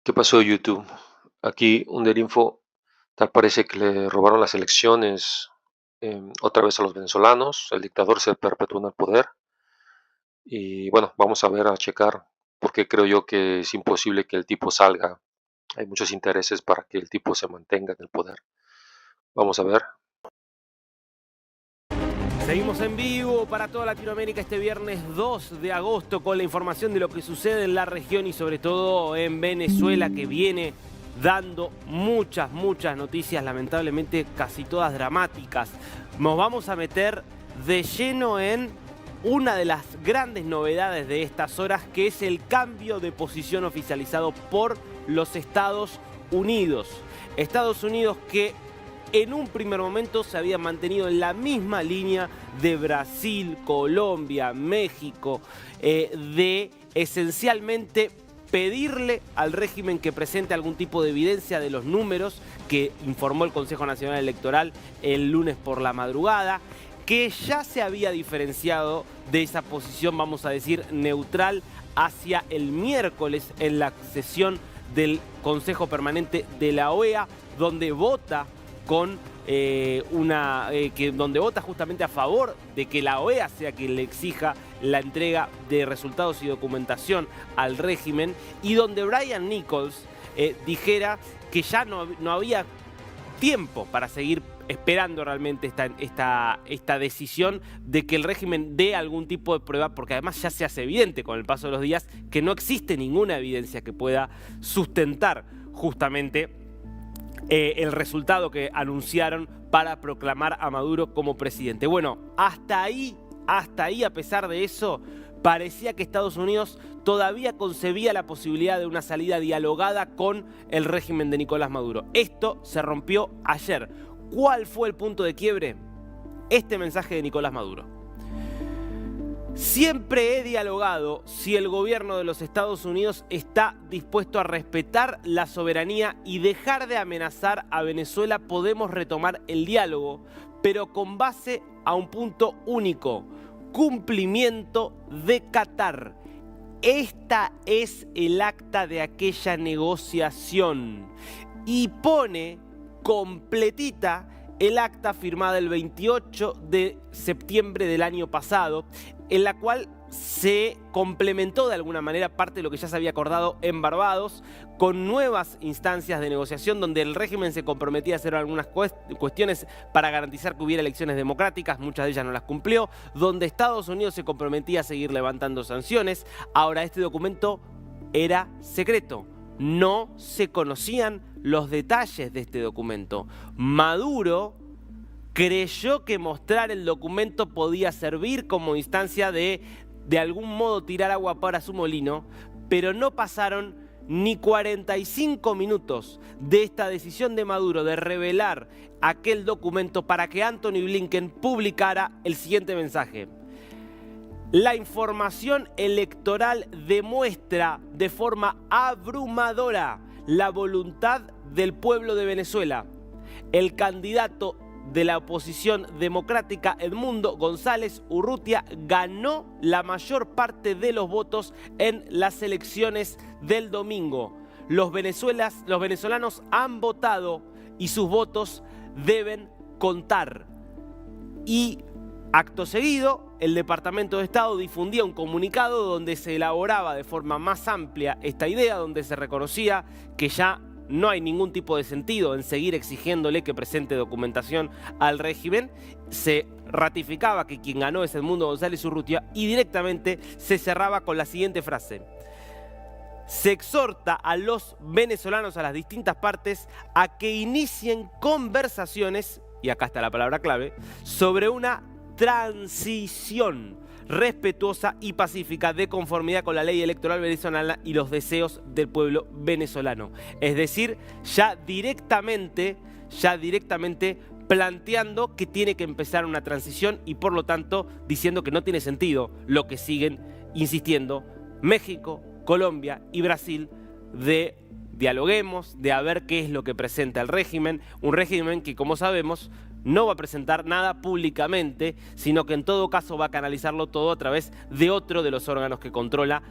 ¿Qué pasó YouTube? Aquí un Derinfo, tal parece que le robaron las elecciones otra vez a los venezolanos, el dictador se perpetuó en el poder y bueno, vamos a ver, a checar, porque creo yo que es imposible que el tipo salga. Hay muchos intereses para que el tipo se mantenga en el poder. Vamos a ver. Seguimos en vivo para toda Latinoamérica este viernes 2 de agosto con la información de lo que sucede en la región y sobre todo en Venezuela, que viene dando muchas noticias, lamentablemente casi todas dramáticas. Nos vamos a meter de lleno en una de las grandes novedades de estas horas, que es el cambio de posición oficializado por los Estados Unidos. Estados Unidos que en un primer momento se había mantenido en la misma línea de Brasil, Colombia, México, de esencialmente pedirle al régimen que presente algún tipo de evidencia de los números que informó el Consejo Nacional Electoral el lunes por la madrugada, que ya se había diferenciado de esa posición, vamos a decir, neutral hacia el miércoles en la sesión del Consejo Permanente de la OEA, donde vota donde vota justamente a favor de que la OEA sea quien le exija la entrega de resultados y documentación al régimen, y donde Brian Nichols dijera que ya no había tiempo para seguir esperando realmente esta decisión de que el régimen dé algún tipo de prueba, porque además ya se hace evidente con el paso de los días que no existe ninguna evidencia que pueda sustentar justamente el resultado que anunciaron para proclamar a Maduro como presidente. Bueno, hasta ahí, a pesar de eso, parecía que Estados Unidos todavía concebía la posibilidad de una salida dialogada con el régimen de Nicolás Maduro. Esto se rompió ayer. ¿Cuál fue el punto de quiebre? Este mensaje de Nicolás Maduro: siempre he dialogado si el gobierno de los Estados Unidos está dispuesto a respetar la soberanía y dejar de amenazar a Venezuela. Podemos retomar el diálogo, pero con base a un punto único: cumplimiento de Qatar. Esta es el acta de aquella negociación y pone completita el acta firmada el 28 de septiembre del año pasado, en la cual se complementó de alguna manera parte de lo que ya se había acordado en Barbados, con nuevas instancias de negociación donde el régimen se comprometía a hacer algunas cuestiones para garantizar que hubiera elecciones democráticas, muchas de ellas no las cumplió, donde Estados Unidos se comprometía a seguir levantando sanciones. Ahora, este documento era secreto, no se conocían los detalles de este documento. Maduro creyó que mostrar el documento podía servir como instancia de algún modo tirar agua para su molino, pero no pasaron ni 45 minutos de esta decisión de Maduro de revelar aquel documento para que Antony Blinken publicara el siguiente mensaje: la información electoral demuestra de forma abrumadora la voluntad del pueblo de Venezuela. El candidato de la oposición democrática, Edmundo González Urrutia, ganó la mayor parte de los votos en las elecciones del domingo. Los venezolanos han votado y sus votos deben contar. Y acto seguido, el Departamento de Estado difundía un comunicado donde se elaboraba de forma más amplia esta idea, donde se reconocía que ya no hay ningún tipo de sentido en seguir exigiéndole que presente documentación al régimen. Se ratificaba que quien ganó es Edmundo González Urrutia y directamente se cerraba con la siguiente frase: se exhorta a los venezolanos, a las distintas partes, a que inicien conversaciones, y acá está la palabra clave, sobre una transición respetuosa y pacífica de conformidad con la ley electoral venezolana y los deseos del pueblo venezolano. Es decir, ya directamente planteando que tiene que empezar una transición y por lo tanto diciendo que no tiene sentido lo que siguen insistiendo México, Colombia y Brasil de dialoguemos, de a ver qué es lo que presenta el régimen, un régimen que, como sabemos, no va a presentar nada públicamente, sino que en todo caso va a canalizarlo todo a través de otro de los órganos que controla,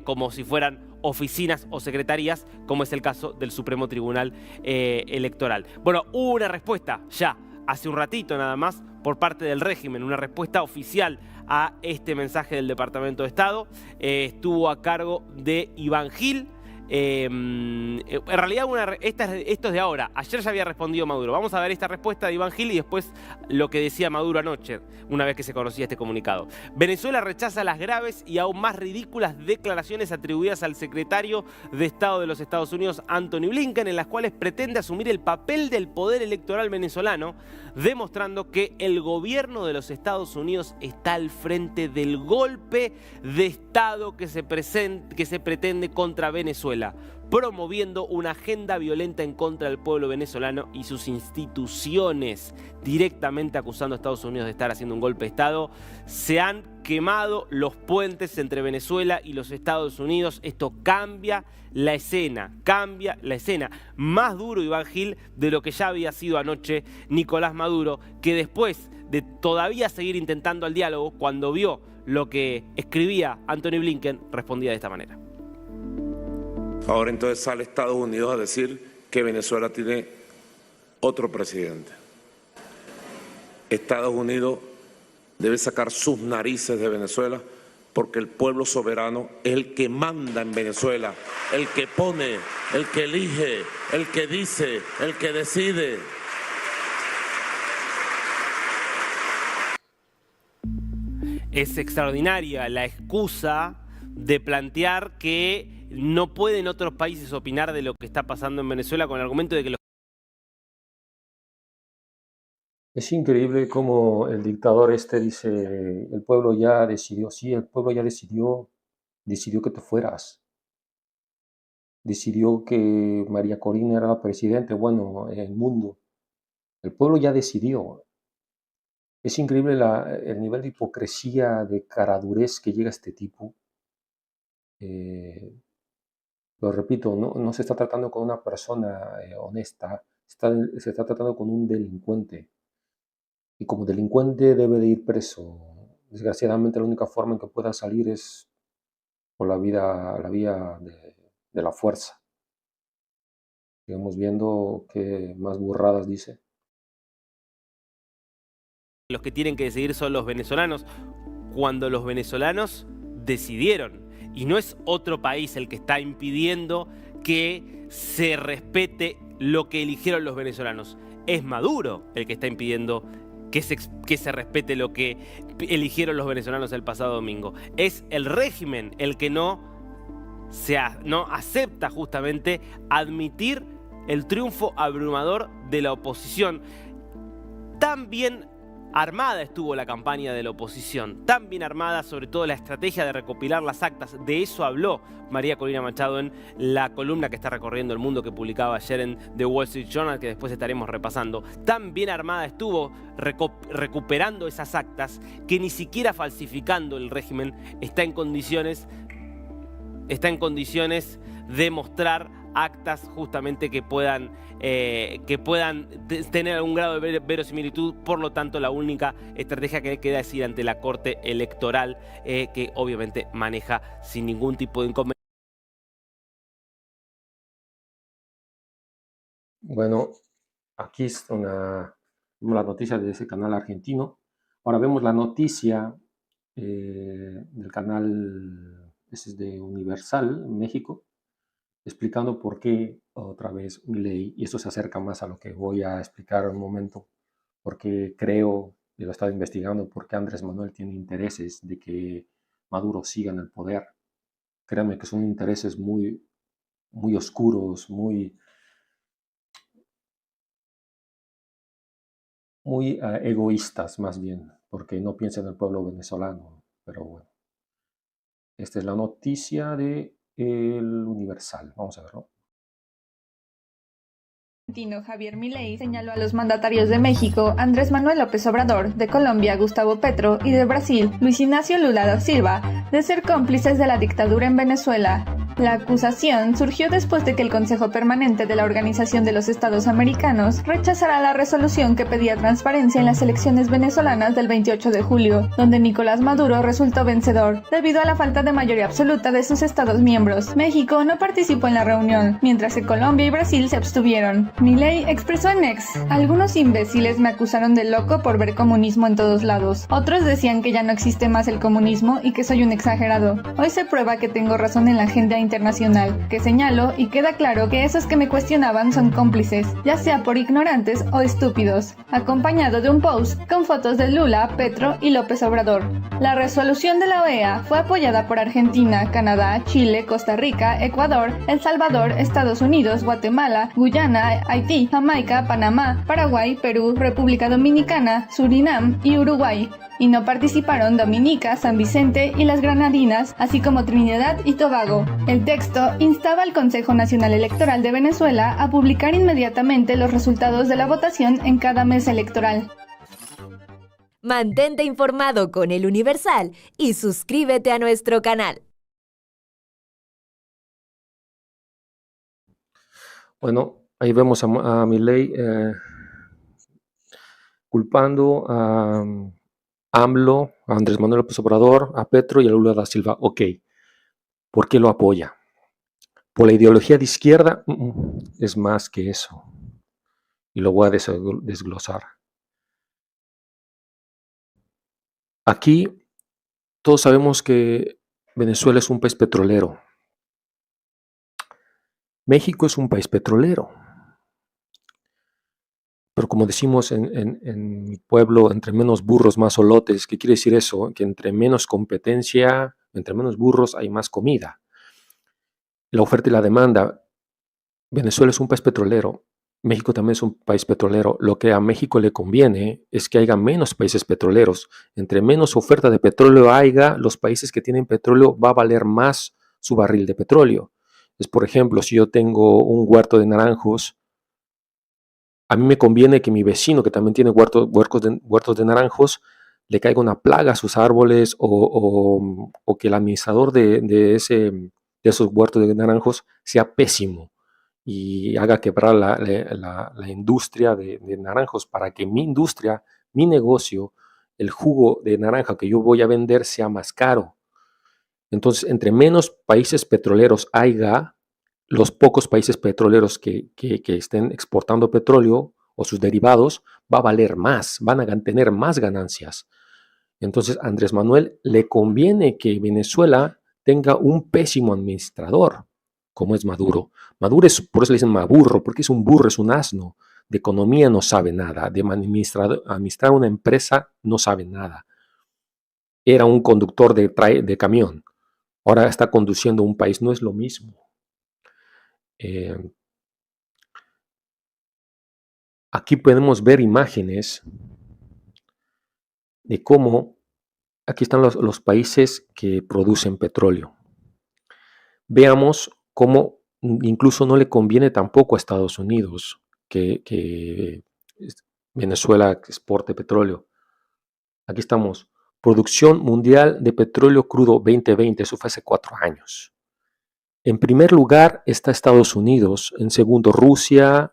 como si fueran oficinas o secretarías, como es el caso del Supremo Tribunal Electoral. Bueno, hubo una respuesta ya hace un ratito nada más por parte del régimen, una respuesta oficial a este mensaje del Departamento de Estado. Estuvo a cargo de Iván Gil. En realidad esto es de ahora. Ayer ya había respondido Maduro. Vamos a ver esta respuesta de Iván Gil y después lo que decía Maduro anoche, una vez que se conocía este comunicado. Venezuela rechaza las graves y aún más ridículas declaraciones atribuidas al secretario de Estado de los Estados Unidos, Antony Blinken, en las cuales pretende asumir el papel del poder electoral venezolano, demostrando que el gobierno de los Estados Unidos está al frente del golpe de Estado que se pretende contra Venezuela, promoviendo una agenda violenta en contra del pueblo venezolano y sus instituciones, directamente acusando a Estados Unidos de estar haciendo un golpe de Estado. Se han quemado los puentes entre Venezuela y los Estados Unidos. Esto cambia la escena, Más duro, Iván Gil, de lo que ya había sido anoche Nicolás Maduro, que después de todavía seguir intentando el diálogo, cuando vio lo que escribía Antony Blinken, respondía de esta manera. Ahora entonces sale Estados Unidos a decir que Venezuela tiene otro presidente. Estados Unidos debe sacar sus narices de Venezuela, porque el pueblo soberano es el que manda en Venezuela, el que pone, el que elige, el que dice, el que decide. Es extraordinaria la excusa de plantear que no pueden otros países opinar de lo que está pasando en Venezuela con el argumento de que Es increíble cómo el dictador dice, el pueblo ya decidió. Sí, el pueblo ya decidió que te fueras. Decidió que María Corina era la presidente, bueno, en el mundo. El pueblo ya decidió. Es increíble el nivel de hipocresía, de caradurez que llega a este tipo. Lo repito, no se está tratando con una persona honesta, se está tratando con un delincuente. Y como delincuente debe de ir preso. Desgraciadamente la única forma en que pueda salir es por la vía de la fuerza. Sigamos viendo qué más burradas dice. Los que tienen que decidir son los venezolanos, cuando los venezolanos decidieron. Y no es otro país el que está impidiendo que se respete lo que eligieron los venezolanos. Es Maduro el que está impidiendo que se respete lo que eligieron los venezolanos el pasado domingo. Es el régimen el que no acepta justamente admitir el triunfo abrumador de la oposición. Tan bien armada estuvo la campaña de la oposición, tan bien armada, sobre todo la estrategia de recopilar las actas. De eso habló María Corina Machado en la columna que está recorriendo el mundo que publicaba ayer en The Wall Street Journal, que después estaremos repasando. Tan bien armada estuvo recuperando esas actas que ni siquiera falsificando el régimen está en condiciones de mostrar actas justamente que puedan tener algún grado de verosimilitud. Por lo tanto, la única estrategia que queda es ir ante la Corte Electoral, que obviamente maneja sin ningún tipo de inconveniente. Bueno, aquí es la noticia de ese canal argentino. Ahora vemos la noticia del canal, ese es de Universal, México, explicando por qué otra vez Milei, y esto se acerca más a lo que voy a explicar en un momento, porque creo, y lo he estado investigando, porque Andrés Manuel tiene intereses de que Maduro siga en el poder. Créanme que son intereses muy, muy oscuros, muy egoístas más bien, porque no piensa en el pueblo venezolano. Pero bueno, esta es la noticia de El Universal. Vamos a verlo. Javier Milei señaló a los mandatarios de México, Andrés Manuel López Obrador, de Colombia, Gustavo Petro, y de Brasil, Luis Ignacio Lula da Silva, de ser cómplices de la dictadura en Venezuela. La acusación surgió después de que el Consejo Permanente de la Organización de los Estados Americanos rechazara la resolución que pedía transparencia en las elecciones venezolanas del 28 de julio, donde Nicolás Maduro resultó vencedor, debido a la falta de mayoría absoluta de sus Estados miembros. México no participó en la reunión, mientras que Colombia y Brasil se abstuvieron. Milei expresó en X: algunos imbéciles me acusaron de loco por ver comunismo en todos lados. Otros decían que ya no existe más el comunismo y que soy un exagerado. Hoy se prueba que tengo razón en la agenda internacional, que señalo y queda claro que esos que me cuestionaban son cómplices, ya sea por ignorantes o estúpidos, acompañado de un post con fotos de Lula, Petro y López Obrador. La resolución de la OEA fue apoyada por Argentina, Canadá, Chile, Costa Rica, Ecuador, El Salvador, Estados Unidos, Guatemala, Guyana, Haití, Jamaica, Panamá, Paraguay, Perú, República Dominicana, Surinam y Uruguay. Y no participaron Dominica, San Vicente y las Granadinas, así como Trinidad y Tobago. El texto instaba al Consejo Nacional Electoral de Venezuela a publicar inmediatamente los resultados de la votación en cada mesa electoral. Mantente informado con El Universal y suscríbete a nuestro canal. Bueno, ahí vemos a Milei culpando a AMLO, a Andrés Manuel López Obrador, a Petro y a Lula da Silva. Ok, ¿por qué lo apoya? ¿Por la ideología de izquierda? Es más que eso. Y lo voy a desglosar. Aquí todos sabemos que Venezuela es un país petrolero. México es un país petrolero. Pero como decimos en mi pueblo, entre menos burros, más olotes. ¿Qué quiere decir eso? Que entre menos competencia, entre menos burros, hay más comida. La oferta y la demanda. Venezuela es un país petrolero. México también es un país petrolero. Lo que a México le conviene es que haya menos países petroleros. Entre menos oferta de petróleo haya, los países que tienen petróleo va a valer más su barril de petróleo. Es, por ejemplo, si yo tengo un huerto de naranjos, a mí me conviene que mi vecino, que también tiene huertos de naranjos, le caiga una plaga a sus árboles o que el administrador de esos huertos de naranjos sea pésimo y haga quebrar la industria de naranjos para que mi industria, mi negocio, el jugo de naranja que yo voy a vender sea más caro. Entonces, entre menos países petroleros haya, los pocos países petroleros que estén exportando petróleo o sus derivados, va a valer más, van a tener más ganancias. Entonces, a Andrés Manuel le conviene que Venezuela tenga un pésimo administrador, como es Maduro. Maduro es, por eso le dicen Maburro, porque es un burro, es un asno. De economía no sabe nada, de administrar una empresa no sabe nada. Era un conductor de camión, ahora está conduciendo un país, no es lo mismo. Aquí podemos ver imágenes de cómo, aquí están los países que producen petróleo. Veamos cómo incluso no le conviene tampoco a Estados Unidos que Venezuela exporte petróleo. Aquí estamos, producción mundial de petróleo crudo 2020, eso fue hace 4 años. En primer lugar está Estados Unidos, en segundo Rusia,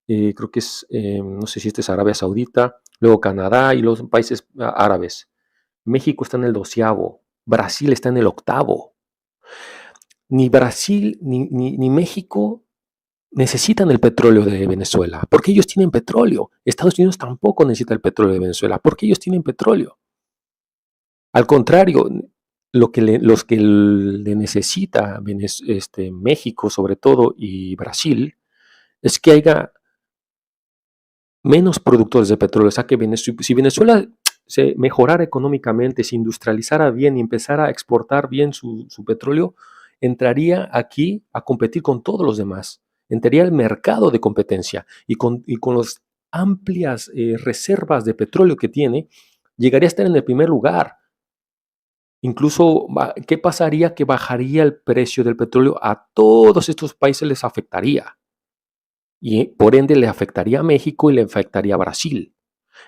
creo que es, no sé si este es Arabia Saudita, luego Canadá y los países árabes. México está en el 12º, Brasil está en el 8º. Ni Brasil ni México necesitan el petróleo de Venezuela, porque ellos tienen petróleo. Estados Unidos tampoco necesita el petróleo de Venezuela, porque ellos tienen petróleo. Al contrario, los que le necesita México sobre todo y Brasil es que haya menos productores de petróleo. O sea, que si Venezuela se mejorara económicamente, se industrializara bien y empezara a exportar bien su petróleo, entraría aquí a competir con todos los demás. Entraría al mercado de competencia y con las amplias reservas de petróleo que tiene, llegaría a estar en el primer lugar. Incluso, ¿qué pasaría? Que bajaría el precio del petróleo, a todos estos países les afectaría. Y por ende le afectaría a México y le afectaría a Brasil.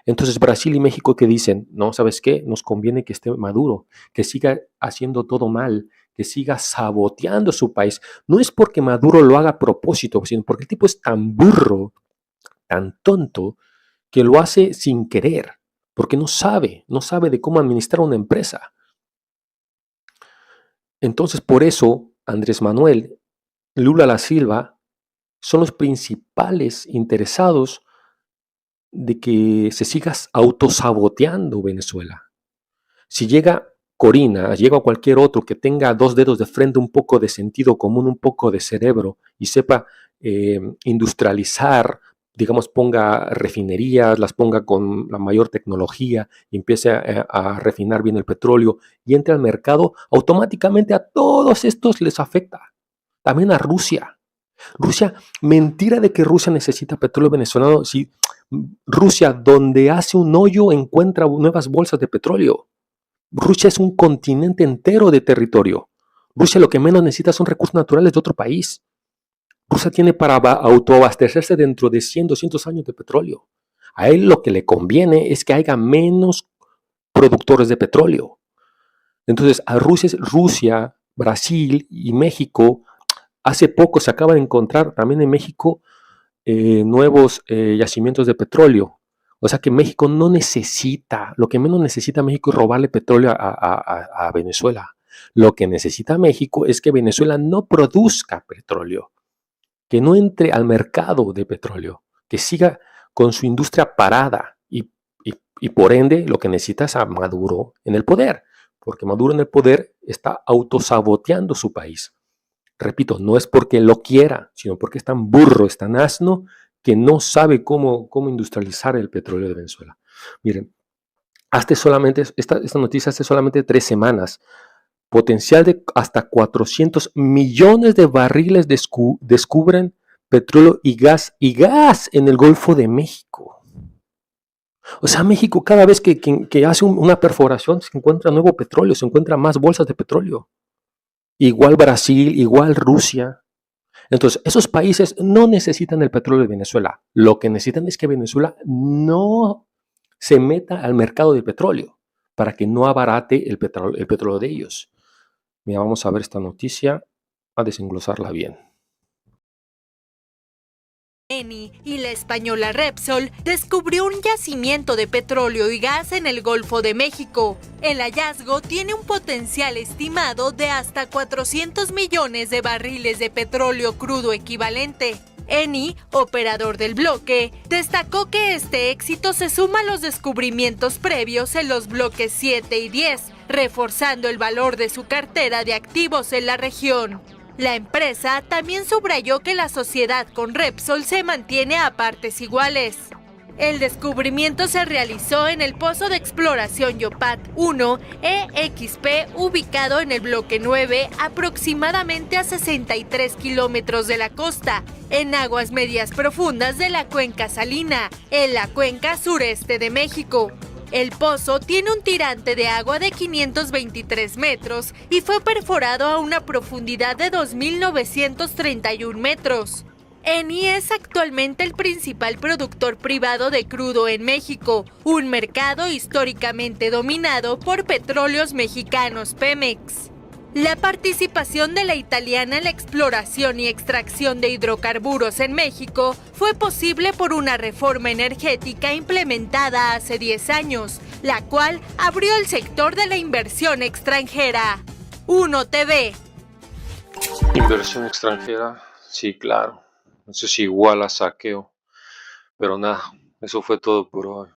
Entonces Brasil y México que dicen, no, ¿sabes qué? Nos conviene que esté Maduro, que siga haciendo todo mal, que siga saboteando su país. No es porque Maduro lo haga a propósito, sino porque el tipo es tan burro, tan tonto, que lo hace sin querer, porque no sabe de cómo administrar una empresa. Entonces, por eso, Andrés Manuel, Lula da Silva, son los principales interesados de que se siga autosaboteando Venezuela. Si llega Corina, llega cualquier otro que tenga dos dedos de frente, un poco de sentido común, un poco de cerebro y sepa industrializar, digamos, ponga refinerías, las ponga con la mayor tecnología y empiece a refinar bien el petróleo y entre al mercado, automáticamente a todos estos les afecta. También a Rusia. Rusia, mentira de que Rusia necesita petróleo venezolano. Si Rusia, donde hace un hoyo, encuentra nuevas bolsas de petróleo. Rusia es un continente entero de territorio. Rusia lo que menos necesita son recursos naturales de otro país. Rusia tiene para autoabastecerse dentro de 100, 200 años de petróleo. A él lo que le conviene es que haya menos productores de petróleo. Entonces, a Rusia, Brasil y México, hace poco se acaba de encontrar también en México nuevos yacimientos de petróleo. O sea que México no necesita, lo que menos necesita México es robarle petróleo a Venezuela. Lo que necesita México es que Venezuela no produzca petróleo, que no entre al mercado de petróleo, que siga con su industria parada y por ende lo que necesita es a Maduro en el poder, porque Maduro en el poder está autosaboteando su país. Repito, no es porque lo quiera, sino porque es tan burro, es tan asno, que no sabe cómo industrializar el petróleo de Venezuela. Miren, esta noticia hace solamente 3 semanas, potencial de hasta 400 millones de barriles descubren petróleo y gas en el Golfo de México. O sea, México cada vez que hace una perforación se encuentra nuevo petróleo, se encuentra más bolsas de petróleo. Igual Brasil, igual Rusia. Entonces, esos países no necesitan el petróleo de Venezuela. Lo que necesitan es que Venezuela no se meta al mercado de petróleo para que no abarate el petróleo de ellos. Mira, vamos a ver esta noticia, a desenglosarla bien. Eni y la española Repsol descubrió un yacimiento de petróleo y gas en el Golfo de México. El hallazgo tiene un potencial estimado de hasta 400 millones de barriles de petróleo crudo equivalente. Eni, operador del bloque, destacó que este éxito se suma a los descubrimientos previos en los bloques 7 y 10, reforzando el valor de su cartera de activos en la región. La empresa también subrayó que la sociedad con Repsol se mantiene a partes iguales. El descubrimiento se realizó en el pozo de exploración Yopat 1 EXP, ubicado en el bloque 9, aproximadamente a 63 kilómetros de la costa, en aguas medias profundas de la cuenca salina, en la cuenca sureste de México. El pozo tiene un tirante de agua de 523 metros y fue perforado a una profundidad de 2.931 metros. Eni es actualmente el principal productor privado de crudo en México, un mercado históricamente dominado por Petróleos Mexicanos Pemex. La participación de la italiana en la exploración y extracción de hidrocarburos en México fue posible por una reforma energética implementada hace 10 años, la cual abrió el sector de la inversión extranjera. 1TV. Inversión extranjera, sí, claro. Eso es igual a saqueo. Pero nada, eso fue todo por hoy.